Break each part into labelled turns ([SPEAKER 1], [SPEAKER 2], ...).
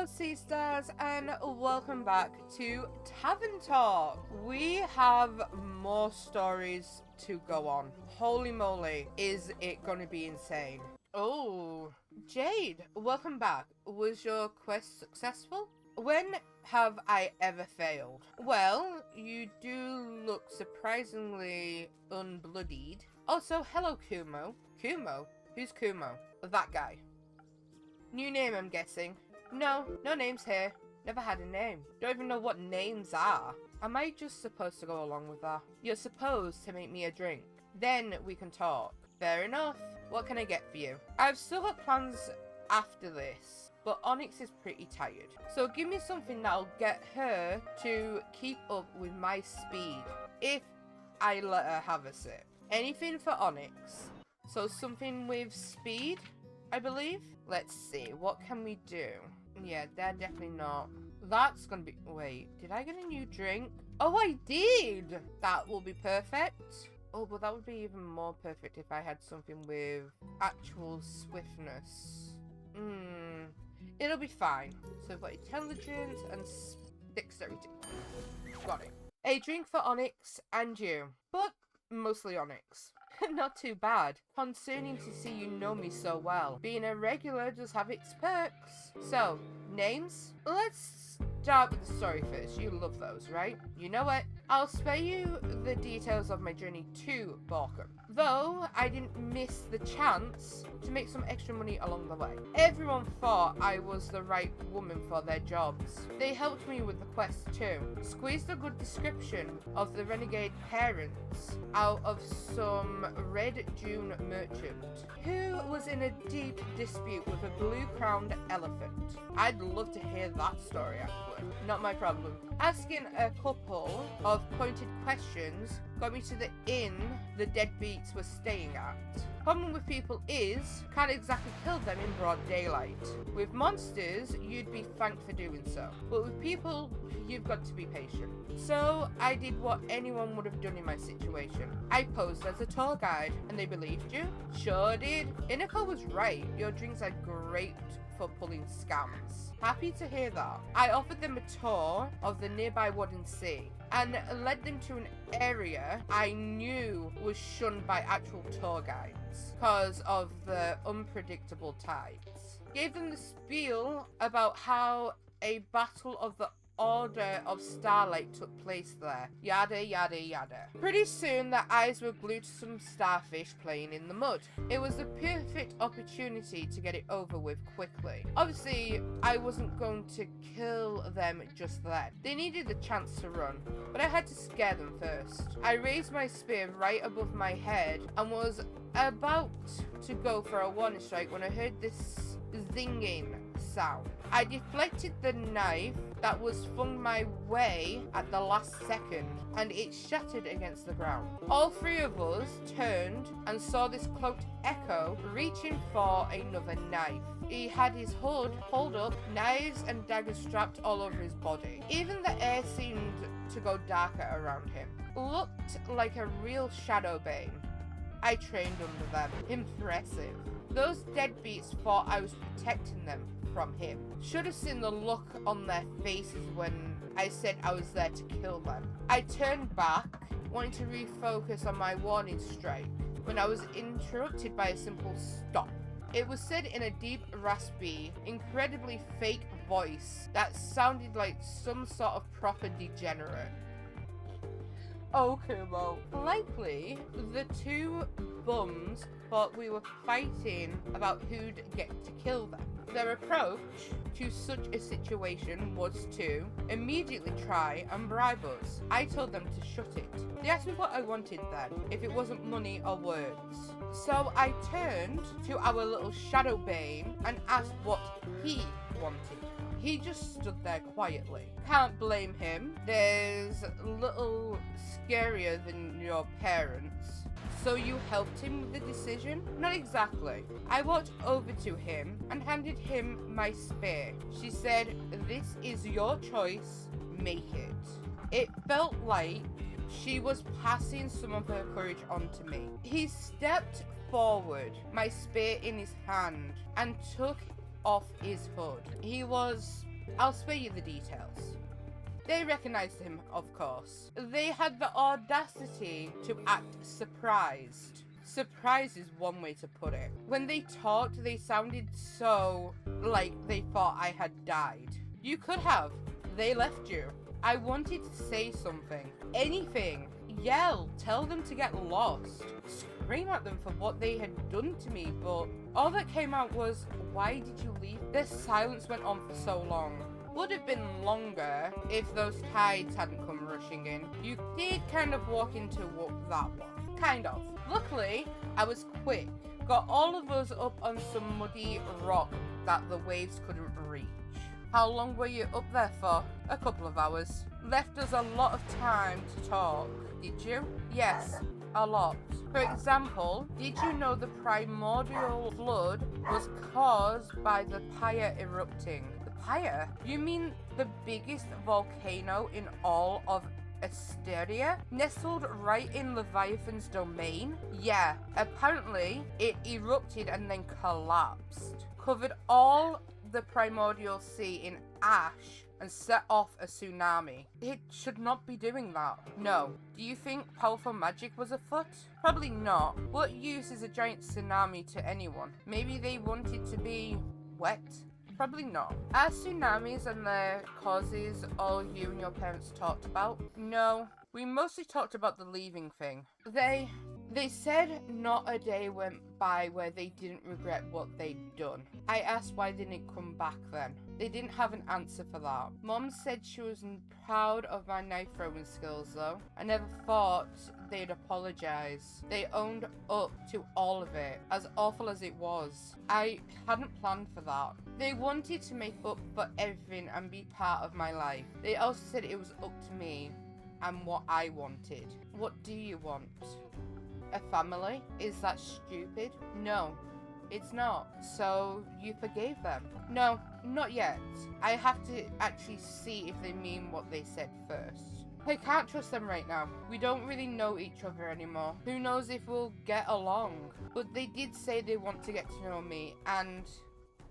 [SPEAKER 1] Hello Sea Stars and welcome back to Tavern Talk. We have more stories to go on. Holy moly, is it gonna be insane. Oh, Jade, welcome back. Was your quest successful? When have I ever failed? Well, you do look surprisingly unbloodied. Also, hello Kumo. Kumo? Who's Kumo? That guy. New name, I'm guessing. No names here. Never had a name. Don't even know what names are. Am I just supposed to go along with that? You're supposed to make me a drink. Then we can talk. Fair enough. What can I get for you? I've still got plans after this, but Onyx is pretty tired. So give me something that'll get her to keep up with my speed, if I let her have a sip. Anything for Onyx. So something with speed, I believe. Let's see, what can we do? Yeah, they're definitely not. That's gonna be... Wait, did I get a new drink? Oh, I did! That will be perfect. Oh, but that would be even more perfect if I had something with actual swiftness. It'll be fine. So we've got intelligence and dexterity. Got it. A drink for Onyx and you. But mostly Onyx. Not too bad. Concerning to see you know me so well. Being a regular does have its perks. So, names? Let's start with the story first. You love those, right? You know what? I'll spare you the details of my journey to Borkham. Though, I didn't miss the chance to make some extra money along the way. Everyone thought I was the right woman for their jobs. They helped me with the quest too. Squeezed a good description of the renegade parents out of some Red Dune merchant who was in a deep dispute with a blue-crowned elephant. I'd love to hear that story actually. Not my problem. Asking a couple of pointed questions got me to the inn the deadbeats were staying at. Problem with people is, can't exactly kill them in broad daylight. With monsters, you'd be thanked for doing so. But with people, you've got to be patient. So, I did what anyone would have done in my situation. I posed as a tour guide, and they believed you? Sure did. Inako was right, your drinks are great for pulling scams. Happy to hear that. I offered them a tour of the nearby wooden sea and led them to an area I knew was shunned by actual tour guides because of the unpredictable tides. Gave them the spiel about how a battle of the Order of Starlight took place there. Yada yada yada. Pretty soon their eyes were glued to some starfish playing in the mud. It was the perfect opportunity to get it over with quickly. Obviously, I wasn't going to kill them just then. They needed the chance to run, but I had to scare them first. I raised my spear right above my head and was about to go for a warning strike when I heard this zinging sound. I deflected the knife that was flung my way at the last second, and it shattered against the ground. All three of us turned and saw this cloaked Echo reaching for another knife. He had his hood pulled up, knives and daggers strapped all over his body. Even the air seemed to go darker around him. Looked like a real shadow bane. I trained under them. Impressive. Those deadbeats thought I was protecting them from him. Should have seen the look on their faces when I said I was there to kill them. I turned back, wanting to refocus on my warning strike, when I was interrupted by a simple stop. It was said in a deep, raspy, incredibly fake voice that sounded like some sort of proper degenerate. Oh, Kumo. Likely, the two bums thought we were fighting about who'd get to kill them. Their approach to such a situation was to immediately try and bribe us. I told them to shut it. They asked me what I wanted then, if it wasn't money or words. So I turned to our little Shadow Bane and asked what he wanted. He just stood there quietly. Can't blame him. There's little scarier than your parents. So you helped him with the decision? Not exactly. I walked over to him and handed him my spear. She said, "This is your choice, make it." It felt like she was passing some of her courage on to me. He stepped forward, my spear in his hand, and took off his hood. He was I'll spare you the details. They recognized him, of course. They had the audacity to act surprised. Surprise is one way to put it. When they talked, they sounded so like they thought I had died. You could have. They left you. I wanted to say something. Anything. Yell. Tell them to get lost. Scream at them for what they had done to me, but all that came out was, why did you leave? Their silence went on for so long. Would have been longer if those tides hadn't come rushing in. You did kind of walk into that one. Kind of. Luckily, I was quick. Got all of us up on some muddy rock that the waves couldn't reach. How long were you up there for? A couple of hours. Left us a lot of time to talk. Did you? Yes, a lot. For example, did you know the primordial flood was caused by the pyre erupting? Pyre? You mean the biggest volcano in all of Asteria? Nestled right in Leviathan's domain? Yeah, apparently it erupted and then collapsed. Covered all the primordial sea in ash and set off a tsunami. It should not be doing that. No. Do you think powerful magic was afoot? Probably not. What use is a giant tsunami to anyone? Maybe they wanted to be wet? Probably not. Are tsunamis and their causes all you and your parents talked about? No. We mostly talked about the leaving thing. They said not a day went by where they didn't regret what they'd done. I asked why they didn't come back then. They didn't have an answer for that. Mom said she was proud of my knife throwing skills though. I never thought they'd apologize. They owned up to all of it, as awful as it was. I hadn't planned for that. They wanted to make up for everything and be part of my life. They also said it was up to me and what I wanted. What do you want? A family? Is that stupid? No, it's not. So you forgave them? No, not yet. I have to actually see if they mean what they said first. I can't trust them right now. We don't really know each other anymore. Who knows if we'll get along? But they did say they want to get to know me, and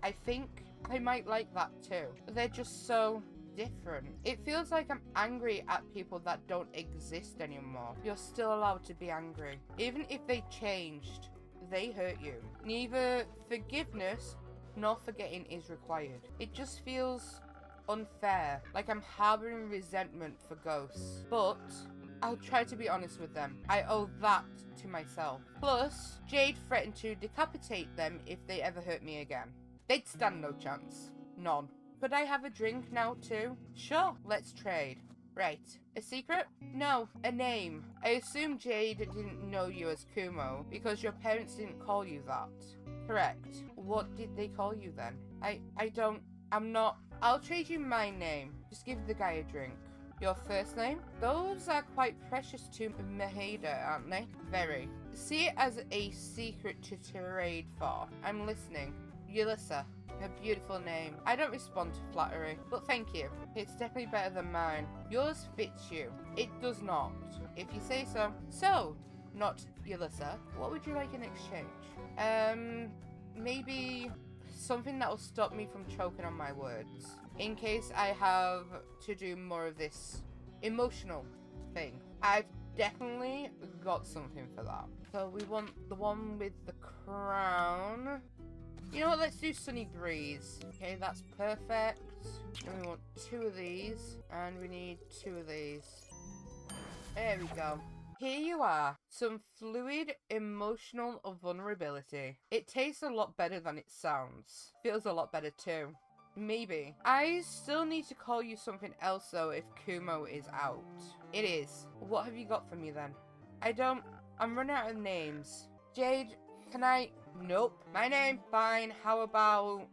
[SPEAKER 1] I think I might like that too. They're just so different. It feels like I'm angry at people that don't exist anymore. You're still allowed to be angry. Even if they changed, they hurt you. Neither forgiveness nor forgetting is required. It just feels unfair, like I'm harboring resentment for ghosts. But I'll try to be honest with them. I owe that to myself. Plus, Jade threatened to decapitate them if they ever hurt me again. They'd stand no chance. None. Could I have a drink now too? Sure, let's trade. Right. A secret? No, a name. I assume Jade didn't know you as Kumo because your parents didn't call you that. Correct. What did they call you then? I'm not. I'll trade you my name. Just give the guy a drink. Your first name? Those are quite precious to Maheda, aren't they? Very. See it as a secret to trade for. I'm listening. Yulissa. A beautiful name. I don't respond to flattery, but thank you. It's definitely better than mine. Yours fits you. It does not, if you say so. So, not Yulissa, what would you like in exchange? Maybe something that will stop me from choking on my words. In case I have to do more of this emotional thing. I've definitely got something for that. So we want the one with the crown. You know what, let's do Sunny Breeze. Okay, that's perfect. And we want 2 of these. And we need 2 of these. There we go. Here you are. Some fluid, emotional vulnerability. It tastes a lot better than it sounds. Feels a lot better too. Maybe. I still need to call you something else though if Kumo is out. It is. What have you got for me then? I'm running out of names. Jade, can I... Nope. My name? Fine. How about,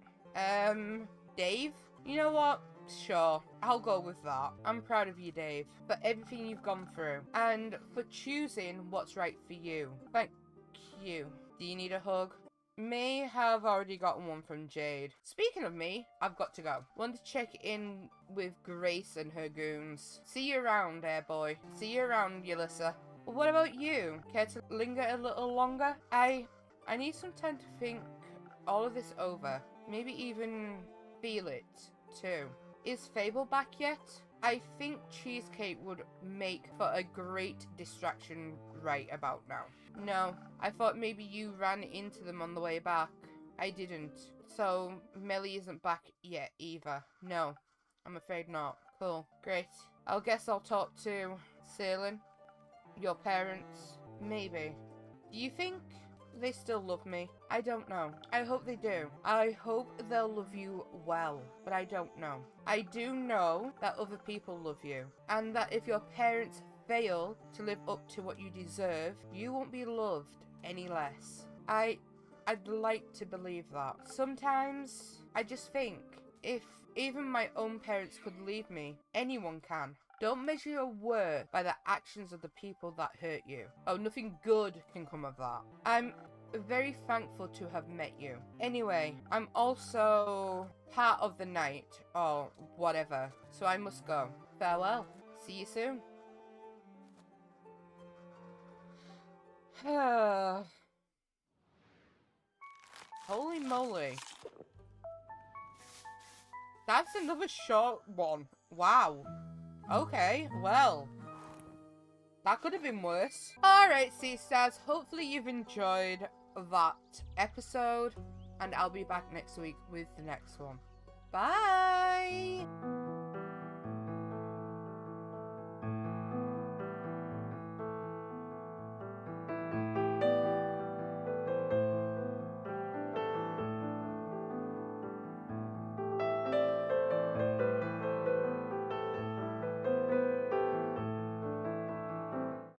[SPEAKER 1] Dave? You know what? Sure. I'll go with that. I'm proud of you, Dave, for everything you've gone through and for choosing what's right for you. Thank you. Do you need a hug? May have already gotten one from Jade. Speaking of me, I've got to go. Want to check in with Grace and her goons. See you around, boy. See you around, Yulissa. What about you? Care to linger a little longer? I need some time to think all of this over. Maybe even feel it, too. Is Fable back yet? I think Cheesecake would make for a great distraction right about now. No, I thought maybe you ran into them on the way back. I didn't. So, Melly isn't back yet either. No, I'm afraid not. Cool. Great. Guess I'll talk to Salin, your parents. Maybe. Do you think they still love me? I don't know. I hope they do. I hope they'll love you well, but I don't know. I do know that other people love you, and that if your parents fail to live up to what you deserve, you won't be loved any less. I'd like to believe that. Sometimes I just think if even my own parents could leave me, anyone can. Don't measure your worth by the actions of the people that hurt you. Oh, nothing good can come of that. I'm very thankful to have met you. Anyway, I'm also part of the night, or whatever, so I must go. Farewell. See you soon. Holy moly. That's another short one. Wow. Okay, well. That could have been worse. Alright, Sea Stars. Hopefully you've enjoyed that episode. And I'll be back next week with the next one. Bye!